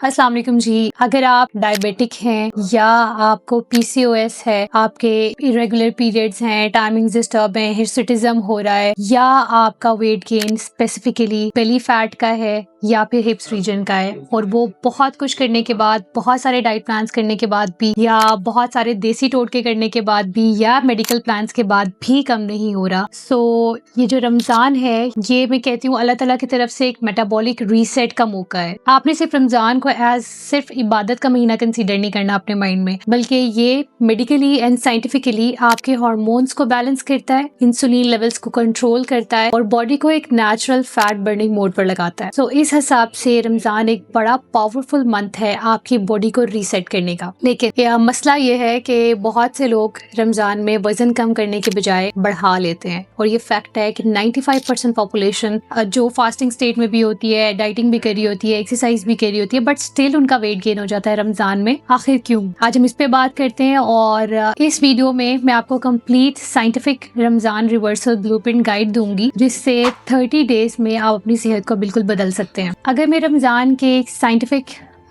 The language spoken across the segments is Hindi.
अस्सलाम वालेकुम जी। अगर आप डायबिटिक हैं या आपको पीसीओएस है, आपके इरेगुलर पीरियड्स हैं, टाइमिंग्स डिस्टर्ब हैं, हिर्सुटिज्म हो रहा है या आपका weight gain specifically belly fat का है या फिर हिप्स रीजन का है और वो बहुत कुछ करने के बाद, बहुत सारे डाइट प्लान्स करने के बाद भी या बहुत सारे देसी टोटके करने के बाद भी या मेडिकल प्लान्स के बाद भी कम नहीं हो रहा। सो ये जो रमज़ान है, ये मैं कहती हूँ अल्लाह ताला की तरफ से एक मेटाबॉलिक रीसेट का मौका है। आपने सिर्फ रमज़ान को एज सिर्फ इबादत का महीना कंसीडर नहीं करना अपने माइंड में, बल्कि ये मेडिकली एंड साइंटिफिकली आपके हार्मोन्स को बैलेंस करता है, इंसुलिन लेवल्स को कंट्रोल करता है और बॉडी को एक नेचुरल फैट बर्निंग मोड पर लगाता है। सो इस हिसाब से रमज़ान एक बड़ा पावरफुल मंथ है आपकी बॉडी को रीसेट करने का। लेकिन मसला ये है कि बहुत से लोग रमज़ान में वजन कम करने के बजाय बढ़ा लेते हैं और ये फैक्ट है कि 95% पॉपुलेशन जो फास्टिंग स्टेट में भी होती है, डाइटिंग भी कर रही होती है, एक्सरसाइज भी कर रही होती है, बट स्टिल उनका वेट गेन हो जाता है रमज़ान में। आखिर क्यों? आज हम इस पे बात करते हैं और इस वीडियो में मैं आपको complete scientific Ramzan reversal blueprint guide दूंगी, जिससे 30 डेज में आप अपनी सेहत को बिल्कुल बदल सकते हैं। अगर मैं रमज़ान के साइंटिफिक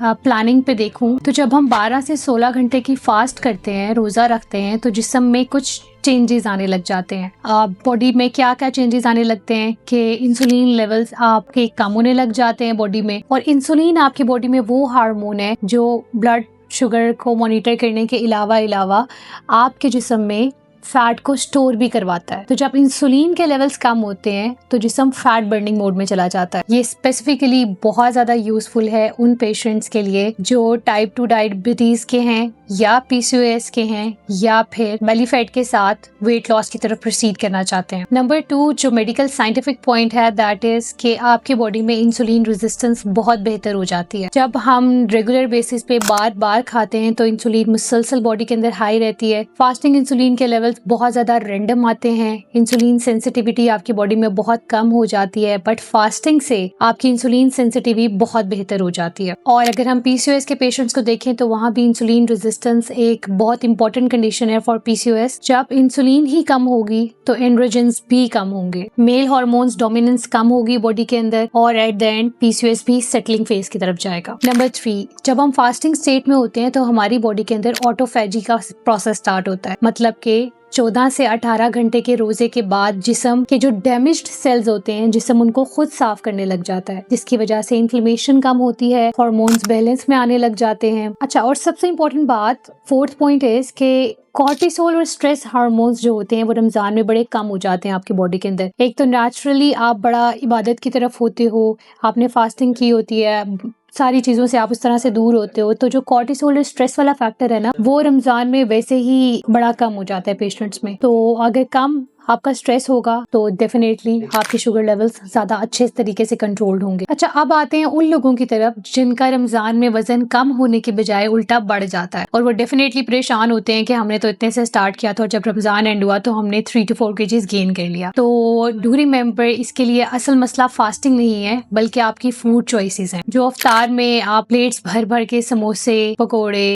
प्लानिंग पे देखूं तो जब हम 12 से 16 घंटे की फास्ट करते हैं, रोज़ा रखते हैं, तो जिस्म में कुछ चेंजेस आने लग जाते हैं। बॉडी में क्या क्या चेंजेस आने लगते हैं कि इंसुलिन लेवल्स आपके कम होने लग जाते हैं बॉडी में। और इंसुलिन आपकी बॉडी में वो हार्मोन है जो ब्लड शुगर को मॉनिटर करने के अलावा आपके जिस्म में फैट को स्टोर भी करवाता है। तो जब इंसुलिन के लेवल्स कम होते हैं तो जिस्म फैट बर्निंग मोड में चला जाता है। ये स्पेसिफिकली बहुत ज़्यादा यूजफुल है उन पेशेंट्स के लिए जो टाइप 2 डायबिटीज के हैं या पीसीओएस के हैं या फिर बेली फैट के साथ वेट लॉस की तरफ प्रोसीड करना चाहते हैं। नंबर 2 जो मेडिकल साइंटिफिक पॉइंट है दैट इज कि आपकी बॉडी में इंसुलिन रेजिस्टेंस बहुत बेहतर हो जाती है। जब हम रेगुलर बेसिस पे बार बार खाते हैं तो इंसुलिन मुसलसल बॉडी के अंदर हाई रहती है। फास्टिंग इंसुलिन के लेवल बहुत ज्यादा रैंडम आते हैं, इंसुलिन सेंसिटिविटी आपकी बॉडी में बहुत कम हो जाती है, बट फास्टिंग से आपकी इंसुलिन सेंसिटिविटी बहुत बेहतर हो जाती है। और अगर हम पीसीओएस के पेशेंट्स को देखें तो वहाँ भी इंसुलिन रेजिस्टेंस एक बहुत इंपॉर्टेंट कंडीशन है फॉर पीसीओएस। जब इंसुलिन ही कम होगी तो एंड्रोजेंस भी कम होंगे, मेल हार्मोन्स डोमिनेंस कम होगी बॉडी के अंदर और एट द एंड पीसीओएस भी सेटलिंग फेज की तरफ जाएगा। नंबर 3 जब हम फास्टिंग स्टेट में होते हैं तो हमारी बॉडी के अंदर ऑटोफेजी का प्रोसेस स्टार्ट होता है। मतलब कि 14 से 18 घंटे के रोजे के बाद जिस्म के जो डैमेज्ड सेल्स होते हैं, जिस्म उनको खुद साफ करने लग जाता है, जिसकी वजह से इन्फ्लेमेशन कम होती है, हार्मोन्स बैलेंस में आने लग जाते हैं। अच्छा, और सबसे इम्पोर्टेंट बात 4th पॉइंट इज कि कॉर्टिसोल और स्ट्रेस हार्मोन्स जो होते हैं वो रमजान में बड़े कम हो जाते हैं आपकी बॉडी के अंदर। एक तो नेचुरली आप बड़ा इबादत की तरफ होते हो, आपने फास्टिंग की होती है, सारी चीज़ों से आप उस तरह से दूर होते हो, तो जो कॉर्टिसोल और स्ट्रेस वाला फैक्टर है ना, वो रमज़ान में वैसे ही बड़ा कम हो जाता है पेशेंट्स में। तो अगर कम आपका स्ट्रेस होगा तो डेफिनेटली आपके शुगर लेवल्स ज़्यादा अच्छे तरीके से कंट्रोल्ड होंगे। अच्छा, अब आते हैं उन लोगों की तरफ जिनका रमज़ान में वजन कम होने के बजाय उल्टा बढ़ जाता है और वो डेफिनेटली परेशान होते हैं कि हमने तो इतने से स्टार्ट किया था और जब रमज़ान एंड हुआ तो हमने 3 to 4 kgs गेन कर लिया। तो डू रिमेंबर, इसके लिए असल मसला फास्टिंग नहीं है बल्कि आपकी फूड चॉइसेस हैं। जो अफ्तार में आप प्लेट्स भर भर के समोसे, पकौड़े,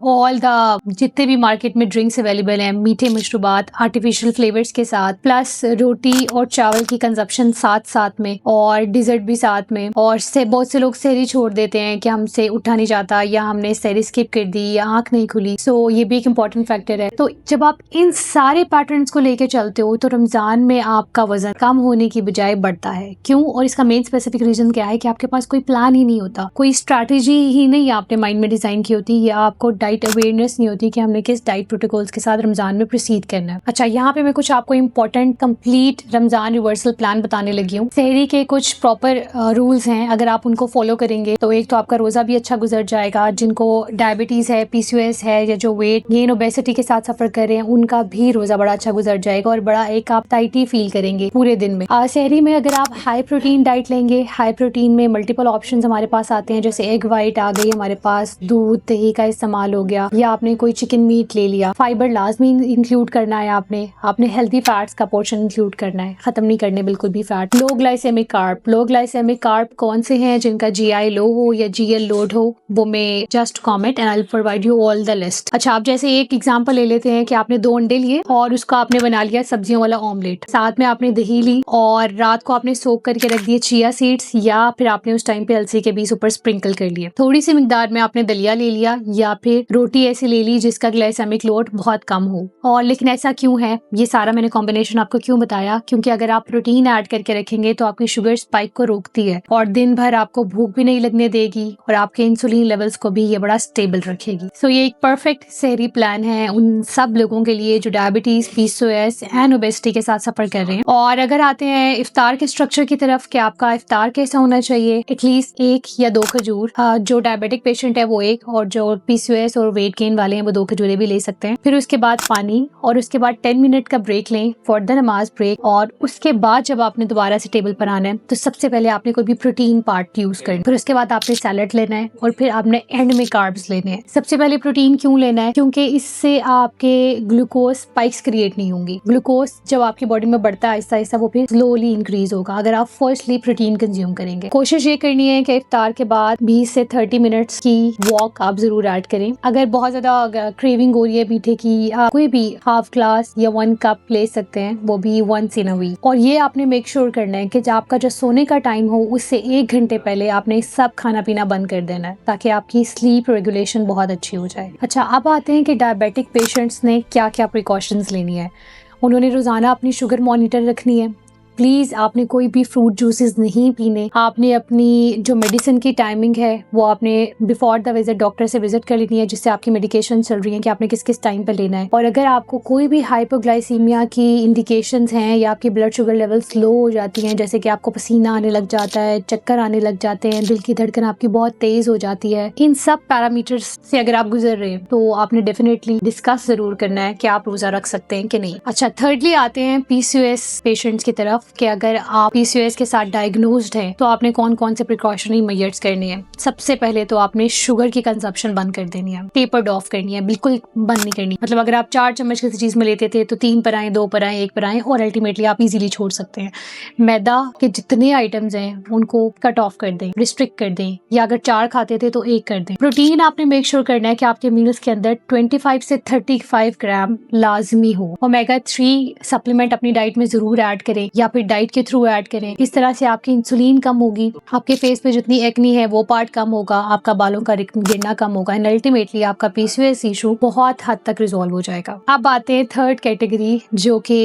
ऑल द जितने भी मार्केट में ड्रिंक्स अवेलेबल हैं, मीठे मशरूबात आर्टिफिशियल फ्लेवर्स के साथ, प्लस रोटी और चावल की कंजप्शन साथ में और डिजर्ट भी साथ में। और से बहुत से लोग सहरी छोड़ देते हैं कि हमसे उठा नहीं जाता या हमने सहरी स्किप कर दी या आंख नहीं खुली। सो ये भी एक इम्पॉर्टेंट फैक्टर है। तो जब आप इन सारे पैटर्न्स को लेके चलते हो तो रमजान में आपका वजन कम होने की बजाय बढ़ता है। क्यों? और इसका मेन स्पेसिफिक रीजन क्या है कि आपके पास कोई प्लान ही नहीं होता, कोई स्ट्रैटेजी ही नहीं आपने माइंड में डिजाइन की होती या आपको डाइट अवेयरनेस नहीं होती कि हमने किस डाइट प्रोटोकॉल्स के साथ रमजान में प्रोसीड करना है। अच्छा, यहाँ पे मैं कुछ आपको important complete Ramzan reversal plan बताने लगी हूँ। सहरी के कुछ प्रॉपर रूल्स हैं, अगर आप उनको फॉलो करेंगे तो एक तो आपका रोजा भी अच्छा गुजर जाएगा। जिनको डायबिटीज है, पीसीओएस है या जो वेट गेन ओबेसिटी के साथ सफर कर रहे हैं उनका भी रोजा बड़ा अच्छा गुजर जाएगा और बड़ा एक आप टाइटी फील करेंगे पूरे दिन में। सहरी में अगर आप हाई प्रोटीन डाइट लेंगे, हाई प्रोटीन में मल्टीपल ऑप्शंस हमारे पास आते हैं, जैसे एग वाइट आ गई हमारे पास, दूध दही का इस्तेमाल हो गया, या आपने कोई चिकन मीट ले लिया, फाइबर लाजमी इंक्लूड करना है आपने हेल्दी फैट्स का पोर्शन इंक्लूड करना है, खत्म नहीं करने बिल्कुल भी फैट। लो ग्लाइसेमिक कार्ब कौन से हैं जिनका GI लो हो या GL लोड हो, वो मैं just comment and I will provide you all the list. अच्छा, आप जैसे एक एग्जांपल ले लेते हैं कि आपने 2 अंडे लिए और उसका आपने बना लिया सब्जियों वाला ऑमलेट, साथ में आपने दही ली और रात को आपने सोक करके रख दिए चिया सीड्स, या फिर आपने उस टाइम पे अलसी के बीज ऊपर स्प्रिंकल कर लिए। थोड़ी सी मिकदार में आपने दलिया ले लिया या फिर रोटी ऐसी ले ली जिसका ग्लाइसेमिक लोड बहुत कम हो। और लेकिन ऐसा क्यों है, ये सारा मैंने कॉम्बिनेशन आपको क्यों बताया, क्योंकि अगर आप प्रोटीन ऐड करके रखेंगे तो आपकी शुगर स्पाइक को रोकती है और दिन भर आपको भूख भी नहीं लगने देगी और आपके इंसुलिन लेवल्स को भी ये बड़ा स्टेबल रखेगी। सो ये एक परफेक्ट सहरी प्लान है उन सब लोगों के लिए जो डायबिटीज, PCOS एंड ओबेसिटी के साथ सफर कर रहे हैं। और अगर आते हैं इफ्तार के स्ट्रक्चर की तरफ कि आपका इफ्तार कैसा होना चाहिए, एटलीस्ट 1 या 2 खजूर, जो डायबिटिक पेशेंट है वो 1, और जो PCOS और वेट गेन वाले हैं वो 2 खजूरें भी ले सकते हैं। फिर उसके बाद पानी और उसके बाद 10 मिनट का ब्रेक लें फॉर द नमाज ब्रेक। और उसके बाद जब आपने दोबारा से टेबल पर आना है तो सबसे पहले आपने कोई भी प्रोटीन पार्ट यूज करना है, फिर उसके बाद आपने सैलेड लेना है और फिर आपने एंड में कार्ब्स लेने हैं। सबसे पहले प्रोटीन क्यों लेना है, क्योंकि इससे आपके ग्लूकोज स्पाइक्स क्रिएट नहीं होंगी। ग्लूकोज जब आपकी बॉडी में बढ़ता है आहिस्ता आहिस्ता वो फिर स्लोली इंक्रीज होगा अगर आप फर्स्टली प्रोटीन कंज्यूम करेंगे। कोशिश ये करनी है कि इफ्तार के बाद 20 से 30 मिनट्स की वॉक आप जरूर ऐड करें। अगर बहुत ज्यादा क्रेविंग हो रही है मीठे की, आप कोई भी हाफ ग्लास या 1 कप ले सकते हैं, वो भी वंस इन अ वीक। और ये आपने मेक श्योर करना है कि जब आपका जो सोने का टाइम हो उससे 1 घंटे पहले आपने सब खाना पीना बंद कर देना है ताकि आपकी स्लीप रेगुलेशन बहुत अच्छी हो जाए। अच्छा, अब आते हैं कि डायबिटिक पेशेंट्स ने क्या क्या प्रिकॉशंस लेनी है। उन्होंने रोजाना अपनी शुगर मॉनिटर रखनी है। प्लीज़ आपने कोई भी फ्रूट जूसेस नहीं पीने। आपने अपनी जो मेडिसिन की टाइमिंग है वो आपने बिफोर द विजिट डॉक्टर से विजिट कर लेनी है, जिससे आपकी मेडिकेशन चल रही है कि आपने किस किस टाइम पर लेना है। और अगर आपको कोई भी हाइपोग्लाइसीमिया की इंडिकेशंस हैं या आपकी ब्लड शुगर लेवल्स लो हो जाती हैं, जैसे कि आपको पसीना आने लग जाता है, चक्कर आने लग जाते हैं, दिल की धड़कन आपकी बहुत तेज हो जाती है, इन सब पैरामीटर्स से अगर आप गुजर रहे हैं तो आपने डेफिनेटली डिस्कस जरूर करना है कि आप रोजा रख सकते हैं कि नहीं। अच्छा, थर्डली आते हैं PCOS पेशेंट्स की तरफ कि अगर आप PCOS के साथ डायग्नोज्ड हैं तो आपने कौन कौन से प्रिकॉशनरी मेजर्स करने हैं। सबसे पहले तो आपने शुगर की कंजप्शन बंद कर देनी है, टेपर्ड ऑफ करनी है, बिल्कुल बंद नहीं करनी। मतलब अगर आप 4 चम्मच किसी चीज में लेते थे तो 3 पर आए, 2 पर आए, 1 पर आए, और अल्टीमेटली आप इजीली छोड़ सकते हैं। मैदा के जितने आइटम्स हैं उनको कट ऑफ कर दें, रिस्ट्रिक्ट कर दें, या अगर 4 खाते थे तो 1 कर दें। प्रोटीन आपने मेक श्योर करना है कि आपके मील्स के अंदर 25 से 35 ग्राम लाजमी हो। ओमेगा 3 सप्लीमेंट अपनी डाइट में जरूर ऐड करें या फिर डाइट के थ्रू ऐड करें। इस तरह से आपकी इंसुलिन कम होगी, आपके फेस पे जितनी एक्नी है वो पार्ट कम होगा, आपका बालों का गिरना कम होगा एंड अल्टीमेटली आपका PCOS इशू बहुत हद तक रिजॉल्व हो जाएगा। अब आते हैं थर्ड कैटेगरी, जो कि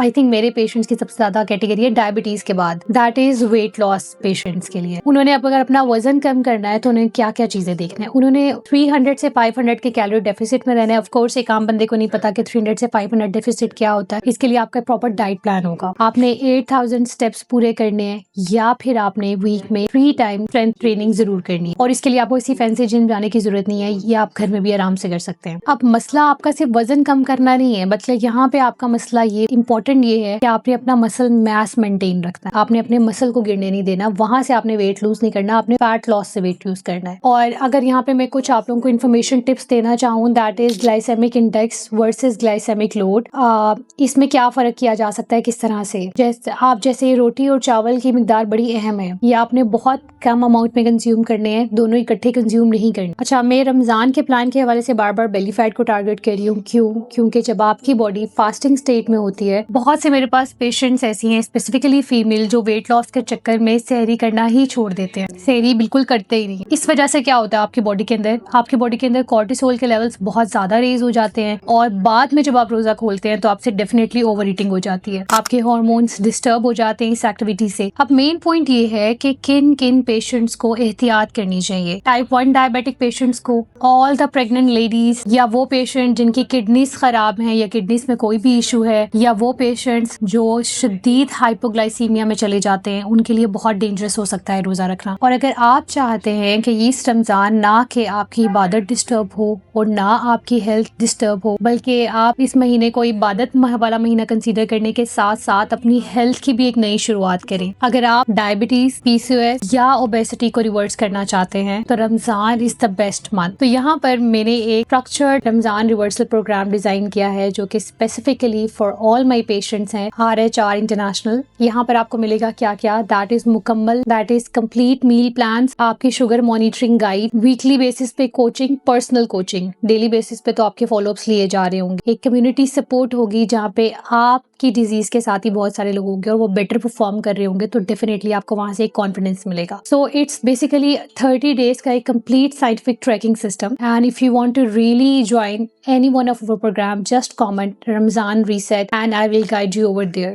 आई थिंक मेरे पेशेंट्स की सबसे ज्यादा कैटेगरी है डायबिटीज के बाद, that is weight loss patients के लिए। उन्होंने अब अगर अपना वजन कम करना है तो उन्हें क्या क्या चीजें देखना है। उन्होंने 300 से 500 के कैलोरी डेफिसिट में रहना है। ऑफ कोर्स एक आम बंदे को नहीं पता कि 300 से 500 डेफिसिट क्या होता है। इसके लिए आपका प्रॉपर डाइट प्लान होगा। आपने 8000 स्टेप्स पूरे करने हैं या फिर आपने वीक में 3 टाइम स्ट्रेंथ ट्रेनिंग जरूर करनी है। और इसके लिए आपको इसी फैंसी जिम जाने की जरूरत नहीं है, ये आप घर में भी आराम से कर सकते हैं। अब मसला आपका सिर्फ वजन कम करना नहीं है, मतलब यहाँ पे आपका मसला ये इम्पोर्टेंट ये है कि आपने अपना मसल मैस मेंटेन रखना है। आपने अपने मसल को गिरने नहीं देना, वहां से आपने वेट लूज नहीं करना, आपने फैट लॉस से वेट लूज करना है। और अगर यहाँ पे मैं कुछ आप लोगों को इन्फॉर्मेशन टिप्स देना चाहूँ, that is glycemic index versus glycemic load. इसमें क्या फर्क किया जा सकता है, किस तरह से, जैसे रोटी और चावल की मिकदार बड़ी अहम है, ये आपने बहुत कम अमाउंट में कंज्यूम करने हैं, दोनों इकट्ठे कंज्यूम नहीं करने। अच्छा, मैं रमजान के प्लान के हवाले से बार बार बेली फैट को टारगेट कर रही हूँ, क्योंकि जब आपकी बॉडी फास्टिंग स्टेट में होती है, बहुत से मेरे पास पेशेंट्स ऐसी हैं स्पेसिफिकली फीमेल जो वेट लॉस के चक्कर में सहरी करना ही छोड़ देते हैं, सहरी बिल्कुल करते ही नहीं। इस वजह से क्या होता है, आपकी बॉडी के अंदर कॉर्टिसोल के लेवल्स बहुत ज्यादा रेज हो जाते हैं और बाद में जब आप रोजा खोलते हैं तो आपसे डेफिनेटली ओवर ईटिंग हो जाती है, आपके हार्मोन्स डिस्टर्ब हो जाते हैं इस एक्टिविटी से। अब मेन पॉइंट ये है कि किन किन पेशेंट्स को एहतियात करनी चाहिए। टाइप 1 डायबिटिक पेशेंट्स को, ऑल द प्रेग्नेंट लेडीज, या वो पेशेंट जिनकी किडनीज खराब हैं या किडनीज में कोई भी इशू है, या वो पेशेंट्स जो शदीद हाइपोग्लाइसीमिया में चले जाते हैं, उनके लिए बहुत डेंजरस हो सकता है रोजा रखना। और अगर आप चाहते हैं कि इस रमजान ना कि आपकी इबादत डिस्टर्ब हो और ना आपकी हेल्थ डिस्टर्ब हो, बल्कि आप इस महीने को इबादत वाला महीना कंसीडर करने के साथ साथ अपनी हेल्थ की भी एक नई शुरुआत करें। अगर आप डायबिटीज, पीसीओएस या ओबेसिटी को रिवर्स करना चाहते हैं तो Ramzan is the best month. तो यहाँ पर मैंने एक structured Ramzan reversal program design किया है जो कि specifically for all my patients हैं, RHR इंटरनेशनल। यहाँ पर आपको मिलेगा क्या क्या, दैट इज मुकम्मल, that is complete meal plan, आपकी sugar monitoring guide, weekly basis पे coaching, personal coaching, daily basis पे तो आपके फॉलोअप्स लिए जा रहे होंगे, एक कम्युनिटी सपोर्ट होगी जहाँ पे आपकी डिजीज के साथ ही बहुत सारे लोग होंगे और वो बेटर परफॉर्म कर रहे होंगे, तो डेफिनेटली आपको वहां से एक कॉन्फिडेंस मिलेगा। सो इट्स बेसिकली 30 डेज का एक complete scientific tracking system. And if you want to really join any one of our program, just comment Ramzan Reset and I will guide you over there.